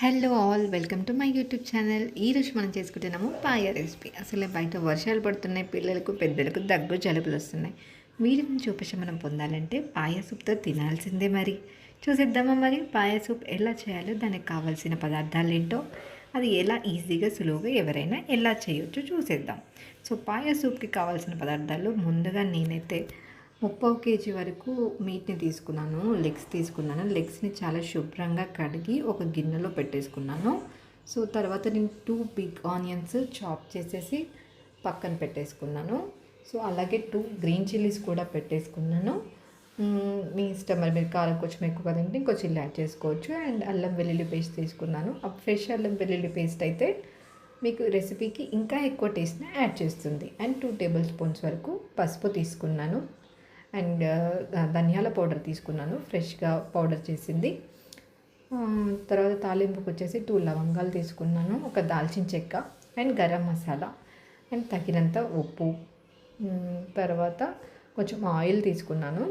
Hello all, welcome to my YouTube channel. ఈరోజు మనం చేసుకుంటున్నాము పాయ రెసిపీ. అసలే బయట వర్షాలు పడుతున్నాయి, పిల్లలకు పెద్దలకు దగ్గు జలుబులు వస్తున్నాయి. వీటి నుంచి ఉపశమనం పొందాలంటే పాయ సూప్తో తినాల్సిందే. మరి చూసేద్దామా మరి పాయ సూప్ ఎలా చేయాలో, దానికి కావాల్సిన పదార్థాలు ఏంటో, అది ఎలా ఈజీగా సులువుగా ఎవరైనా ఎలా చేయొచ్చో చూసేద్దాం. సో పాయ సూప్కి కావాల్సిన పదార్థాలు ముందుగా నేనైతే 3/4 kg వరకు మీట్ని తీసుకున్నాను, లెగ్స్ తీసుకున్నాను. లెగ్స్ని చాలా శుభ్రంగా కడిగి ఒక గిన్నెలో పెట్టేసుకున్నాను. సో తర్వాత నేను 2 బిగ్ ఆనియన్స్ చాప్ చేసేసి పక్కన పెట్టేసుకున్నాను. సో అలాగే 2 గ్రీన్ చిల్లీస్ కూడా పెట్టేసుకున్నాను. మీ ఇష్టం, మరి మీరు కారం కొంచెం ఎక్కువ తింటే ఇంకో చిల్లీ యాడ్ చేసుకోవచ్చు. అండ్ అల్లం వెల్లుల్లి పేస్ట్ తీసుకున్నాను. ఆ ఫ్రెష్ అల్లం వెల్లుల్లి పేస్ట్ అయితే మీకు రెసిపీకి ఇంకా ఎక్కువ టేస్ట్ని యాడ్ చేస్తుంది. అండ్ 2 టేబుల్ స్పూన్స్ వరకు పసుపు తీసుకున్నాను. అండ్ ధనియాల పౌడర్ తీసుకున్నాను, ఫ్రెష్గా పౌడర్ చేసింది. తర్వాత తాలింపుకి వచ్చేసి 2 లవంగాలు తీసుకున్నాను, ఒక దాల్చిన చెక్క అండ్ గరం మసాలా అండ్ తగినంత ఉప్పు. తర్వాత కొంచెం ఆయిల్ తీసుకున్నాను,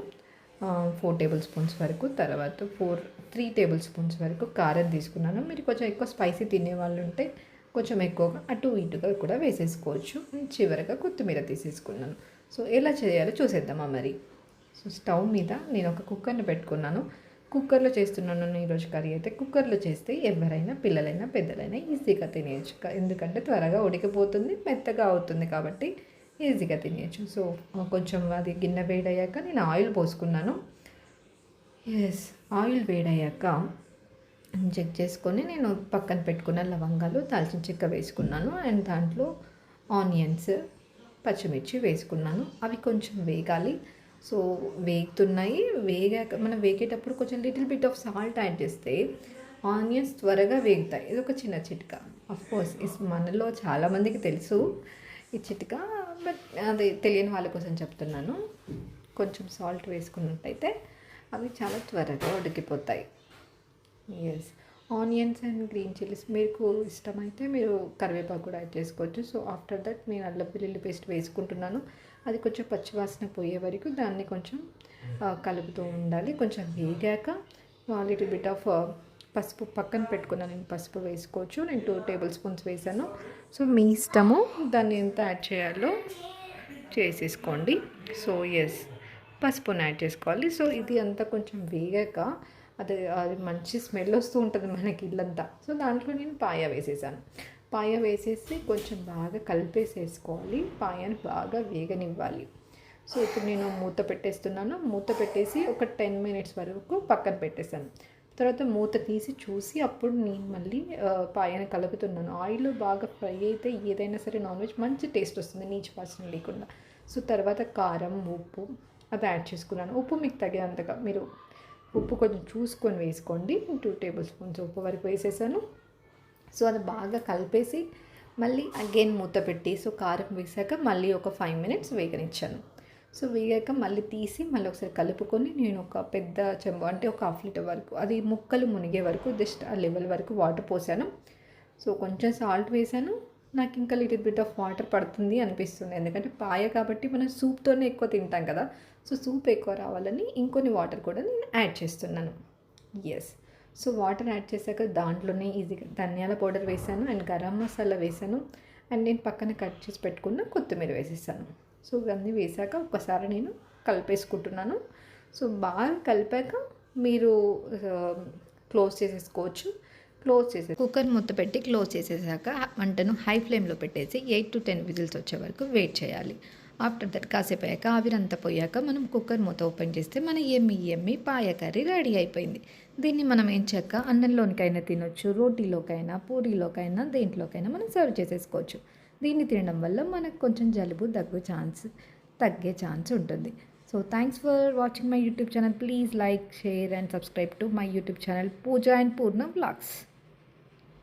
4 టేబుల్ స్పూన్స్ వరకు. తర్వాత 3 టేబుల్ స్పూన్స్ వరకు కారం తీసుకున్నాను. మీరు కొంచెం ఎక్కువ స్పైసీ తినేవాళ్ళు ఉంటే కొంచెం ఎక్కువగా అటు ఇటుగా కూడా వేసేసుకోవచ్చు. చివరిగా కొత్తిమీర తీసేసుకున్నాను. సో ఎలా చేయాలో చూసేద్దామా మరి. సో స్టవ్ మీద నేను ఒక కుక్కర్ని పెట్టుకున్నాను. కుక్కర్లో చేస్తున్నాను ఈరోజు కర్రీ అయితే. కుక్కర్లో చేస్తే ఎవరైనా, పిల్లలైనా పెద్దలైనా ఈజీగా తినేయచ్చు. ఎందుకంటే త్వరగా ఉడికిపోతుంది, మెత్తగా అవుతుంది, కాబట్టి ఈజీగా తినేయచ్చు. సో కొంచెం అది గిన్నె వేడయ్యాక నేను ఆయిల్ పోసుకున్నాను. ఆయిల్ వేడయ్యాక చెక్ చేసుకొని నేను పక్కన పెట్టుకున్న లవంగాలు, దాల్చిన చెక్క వేసుకున్నాను. అండ్ దాంట్లో ఆనియన్స్, పచ్చిమిర్చి వేసుకున్నాను. అవి కొంచెం వేగాలి. సో వేగుతున్నాయి. వేగాక మనం వేగేటప్పుడు కొంచెం little bit of salt add చేస్తే ఆనియన్స్ త్వరగా వేగుతాయి. ఇది ఒక చిన్న చిట్కా. అఫ్కోర్స్ మనలో చాలామందికి తెలుసు ఈ చిట్కా, బట్ అది తెలియని వాళ్ళ కోసం చెప్తున్నాను. కొంచెం సాల్ట్ వేసుకున్నట్టయితే అవి చాలా త్వరగా ఉడికిపోతాయి. ఆనియన్స్ అండ్ గ్రీన్ చిల్లీస్ మీకు ఇష్టమైతే మీరు కరివేపాకు కూడా యాడ్ చేసుకోవచ్చు. సో ఆఫ్టర్ దట్ నేను అల్లం వెల్లుల్లి పేస్ట్ వేసుకుంటున్నాను. అది కొంచెం పచ్చివాసన పోయే వరకు దాన్ని కొంచెం కలుపుతూ ఉండాలి. కొంచెం వేగాక లిటిల్ బిట్ ఆఫ్ పసుపు పక్కన పెట్టుకున్నాను. నేను పసుపు వేసుకోవచ్చు. నేను 2 టేబుల్ స్పూన్స్ వేసాను. సో మీ ఇష్టము, దాన్ని ఎంత యాడ్ చేయాలో చేసేసుకోండి. సో పసుపుని యాడ్ చేసుకోవాలి. సో ఇది అంతా కొంచెం వేగాక అది మంచి స్మెల్ వస్తూ ఉంటుంది మనకి ఇల్లంతా. సో దాంట్లో నేను పాయ వేసేసాను. పాయ వేసేసి కొంచెం బాగా కలిపేసేసుకోవాలి. పాయను బాగా వేగనివ్వాలి. సో ఇప్పుడు నేను మూత పెట్టేస్తున్నాను. మూత పెట్టేసి ఒక 10 మినిట్స్ వరకు పక్కన పెట్టేశాను. తర్వాత మూత తీసి చూసి అప్పుడు నేను మళ్ళీ పాయను కలుపుతున్నాను. ఆయిల్ బాగా ఫ్రై అయితే ఏదైనా సరే నాన్ వెజ్ మంచి టేస్ట్ వస్తుంది, నీచు వాసన లేకుండా. సో తర్వాత కారం, ఉప్పు అది యాడ్ చేసుకున్నాను. ఉప్పు మీకు తగినంతగా, మీరు ఉప్పు కొంచెం చూసుకొని వేసుకోండి. 2 టేబుల్ స్పూన్స్ ఉప్పు వరకు వేసేసాను. సో అది బాగా కలిపేసి మళ్ళీ అగైన్ మూత పెట్టి, సో కారం వేసాక మళ్ళీ ఒక 5 మినిట్స్ వేగనిచ్చాను. సో వేగాక మళ్ళీ తీసి మళ్ళీ ఒకసారి కలుపుకొని నేను ఒక పెద్ద చెంబు, అంటే ఒక 1/2 లీటర్ వరకు, అది ముక్కలు మునిగే వరకు జస్ట్ ఆ లెవెల్ వరకు వాటర్ పోసాను. సో కొంచెం సాల్ట్ వేసాను. నాకు ఇంకా లిటిల్ బిట్ ఆఫ్ వాటర్ పడుతుంది అనిపిస్తుంది, ఎందుకంటే పాయ కాబట్టి మనం సూప్తోనే ఎక్కువ తింటాం కదా. సో సూప్ ఎక్కువ రావాలని ఇంకొన్ని వాటర్ కూడా నేను యాడ్ చేస్తున్నాను. సో వాటర్ యాడ్ చేశాక దాంట్లోనే ఈజీగా ధనియాల పౌడర్ వేసాను అండ్ గరం మసాలా వేసాను. అండ్ నేను పక్కన కట్ చేసి పెట్టుకున్న కొత్తిమీర వేసేసాను. సో ఇవన్నీ వేసాక ఒకసారి నేను కలిపేసుకుంటున్నాను. సో బాగా కలిపాక మీరు క్లోజ్ చేసేసుకోవచ్చు. కుక్కర్ మూత పెట్టి క్లోజ్ చేసేసాక మంటను హై ఫ్లేమ్లో పెట్టేసి 8 to 10 విజిల్స్ వచ్చే వరకు వెయిట్ చేయాలి. ఆఫ్టర్ దట్ కాసేపు అయ్యాక ఆవిరంతా పోయాక మనం కుక్కర్ మూత ఓపెన్ చేస్తే మన ఎమ్మి పాయ కర్రీ రెడీ అయిపోయింది. దీన్ని మనం ఏం చెక్క అన్నంలోనికైనా తినొచ్చు, రోటీలోకైనా, పూరీలోకైనా, దేంట్లోకైనా మనం సర్వ్ చేసేసుకోవచ్చు. దీన్ని తినడం వల్ల మనకు కొంచెం జలుబు తగ్గే ఛాన్స్ ఉంటుంది. So thanks for watching my YouTube channel. Please like, share and subscribe to my YouTube channel Pooja and Purna Vlogs.